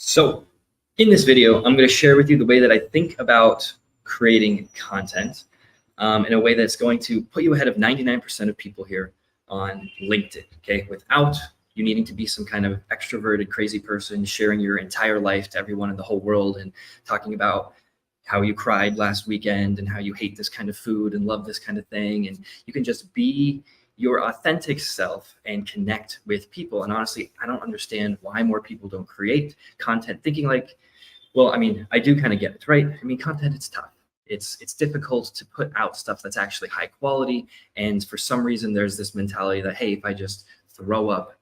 So in this video, I'm going to share with you the way that I think about creating content in a way that's going to put you ahead of 99% of people here on LinkedIn, okay? Without you needing to be some kind of extroverted, crazy person sharing your entire life to everyone in the whole world and talking about how you cried last weekend and how you hate this kind of food and love this kind of thing. And you can just be your authentic self and connect with people. And honestly, I don't understand why more people don't create content thinking like, well, I mean, I do kind of get it, right? I mean, content, it's tough. It's difficult to put out stuff that's actually high quality. And for some reason, there's this mentality that, hey, if I just throw up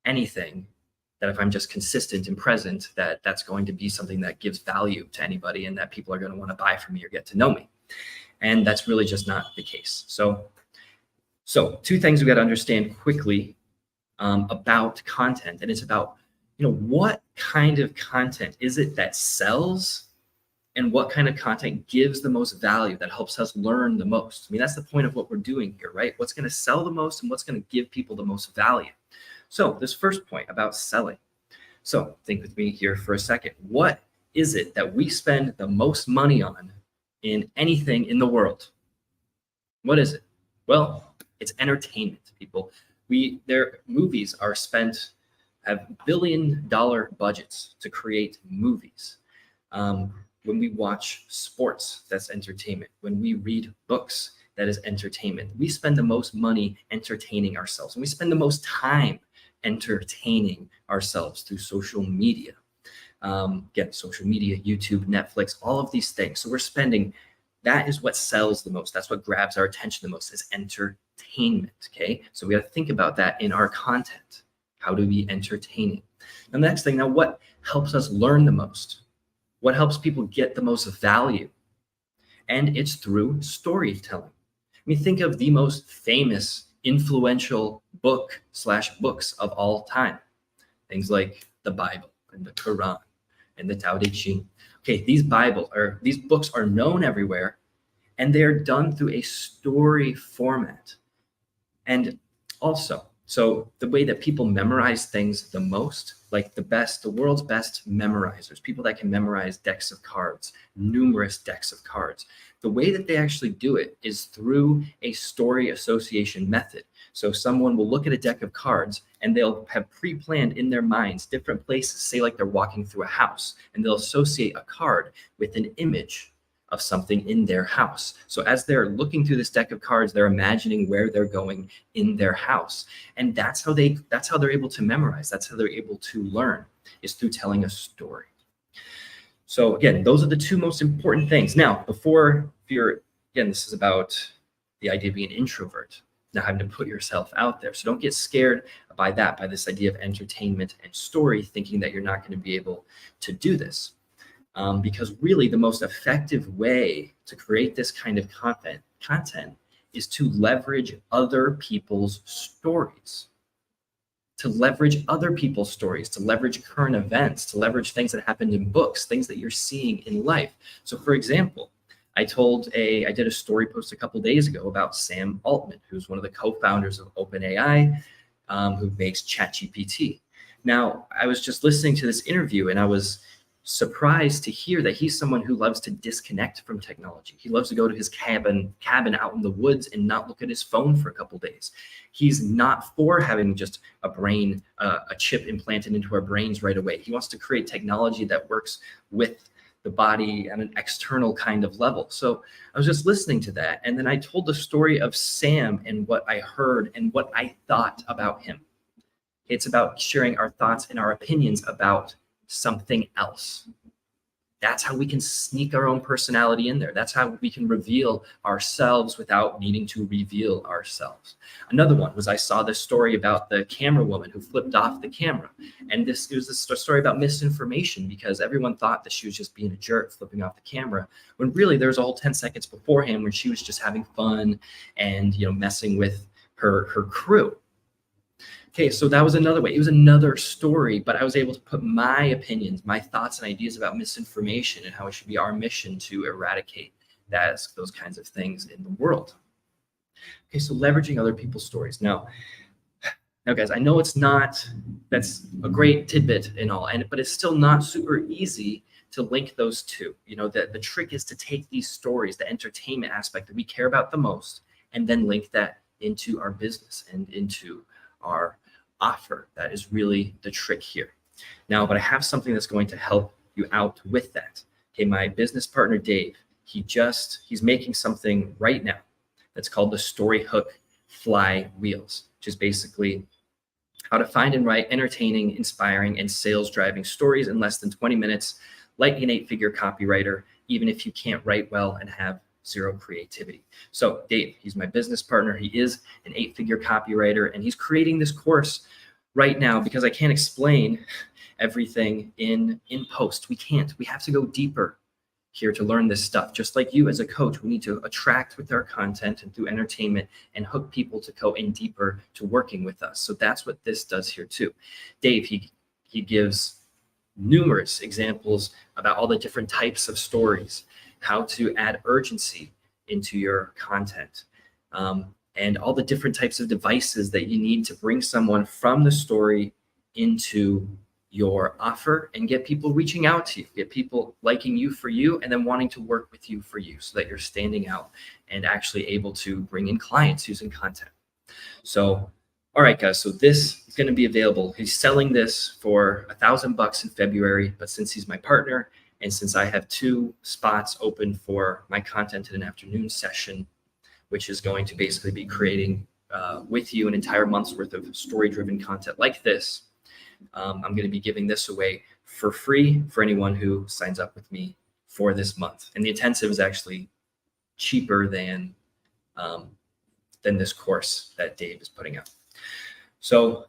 anything, that if I'm just consistent and present, that's going to be something that gives value to anybody and that people are going to want to buy from me or get to know me. And that's really just not the case. So two things we got to understand quickly about content, and it's about, what kind of content is it that sells and what kind of content gives the most value, that helps us learn the most. I mean, that's the point of what we're doing here, right? What's going to sell the most and what's going to give people the most value. So this first point about selling. So think with me here for a second. What is it that we spend the most money on in anything in the world? What is it? Well, it's entertainment, people. Their movies have billion-dollar budgets to create movies. When we watch sports, that's entertainment. When we read books, that is entertainment. We spend the most money entertaining ourselves, and we spend the most time entertaining ourselves through social media. Social media, YouTube, Netflix, all of these things. So that is what sells the most. That's what grabs our attention the most, is entertainment, okay? So we got to think about that in our content. How do we entertain? And the next thing, now, what helps us learn the most? What helps people get the most value? And it's through storytelling. I mean, think of the most famous, influential books of all time. Things like the Bible and the Quran and the Tao Te Ching. Okay, these books are known everywhere, and they're done through a story format. And also, so the way that people memorize things the most, like the world's best memorizers, people that can memorize decks of cards, numerous decks of cards, the way that they actually do it is through a story association method. So someone will look at a deck of cards and they'll have pre-planned in their minds different places, say like they're walking through a house, and they'll associate a card with an image of something in their house. So as they're looking through this deck of cards, they're imagining where they're going in their house. And that's how they're able to memorize. That's how they're able to learn, is through telling a story. So again, those are the two most important things. Now, this is about the idea of being an introvert, now having to put yourself out there. So don't get scared by this idea of entertainment and story, thinking that you're not going to be able to do this. Because really the most effective way to create this kind of content is to leverage other people's stories. To leverage current events, to leverage things that happened in books, things that you're seeing in life. So for example, I did a story post a couple days ago about Sam Altman, who's one of the co-founders of OpenAI, who makes ChatGPT. Now, I was just listening to this interview and I was surprised to hear that he's someone who loves to disconnect from technology. He loves to go to his cabin out in the woods and not look at his phone for a couple days. He's not for having just a chip implanted into our brains right away. He wants to create technology that works with the body at an external kind of level. So I was just listening to that, and then I told the story of Sam and what I heard and what I thought about him. It's about sharing our thoughts and our opinions about something else. That's how we can sneak our own personality in there. That's how we can reveal ourselves without needing to reveal ourselves. Another one was, I saw this story about the camera woman who flipped off the camera. And it was a story about misinformation, because everyone thought that she was just being a jerk flipping off the camera, when really there was a whole 10 seconds beforehand when she was just having fun and messing with her crew. Okay, so that was another way. It was another story, but I was able to put my opinions, my thoughts and ideas about misinformation and how it should be our mission to eradicate those kinds of things in the world. Okay, so leveraging other people's stories. Now, Now, guys, I know that's a great tidbit and all, but it's still not super easy to link those two. The trick is to take these stories, the entertainment aspect that we care about the most, and then link that into our business and into our offer. That is really the trick here. Now, but I have something that's going to help you out with that. Okay, my business partner, Dave, he's making something right now that's called the Story Hook Fly Wheels, which is basically how to find and write entertaining, inspiring, and sales-driving stories in less than 20 minutes, like an 8-figure copywriter, even if you can't write well and have zero creativity. So Dave, he's my business partner. He is an 8-figure copywriter, and he's creating this course right now because I can't explain everything in post. We can't. We have to go deeper here to learn this stuff. Just like you as a coach, we need to attract with our content and through entertainment and hook people to go in deeper to working with us. So that's what this does here too. Dave, he gives numerous examples about all the different types of stories, how to add urgency into your content, and all the different types of devices that you need to bring someone from the story into your offer and get people reaching out to you, get people liking you for you, and then wanting to work with you for you so that you're standing out and actually able to bring in clients using content. So, all right, guys, so this is going to be available. He's selling this for $1,000 in February, but since he's my partner and since I have 2 spots open for my content in an afternoon session, which is going to basically be creating with you an entire month's worth of story-driven content like this, I'm going to be giving this away for free for anyone who signs up with me for this month. And the intensive is actually cheaper than this course that Dave is putting out. So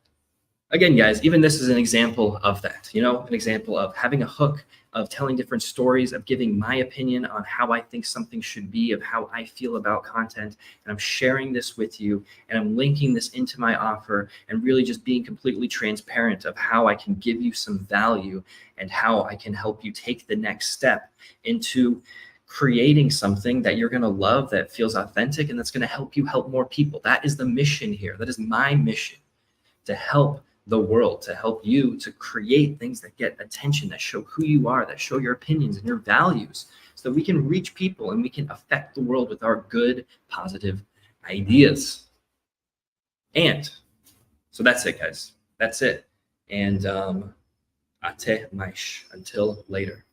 again, guys, even this is an example of that, an example of having a hook, of telling different stories, of giving my opinion on how I think something should be, of how I feel about content. And I'm sharing this with you, and I'm linking this into my offer, and really just being completely transparent of how I can give you some value and how I can help you take the next step into creating something that you're going to love, that feels authentic, and that's going to help you help more people. That is the mission here. That is my mission, to help the world, to help you to create things that get attention, that show who you are, that show your opinions and your values, so that we can reach people and we can affect the world with our good, positive ideas. And so that's it, guys. That's it. And ate maish. Until later.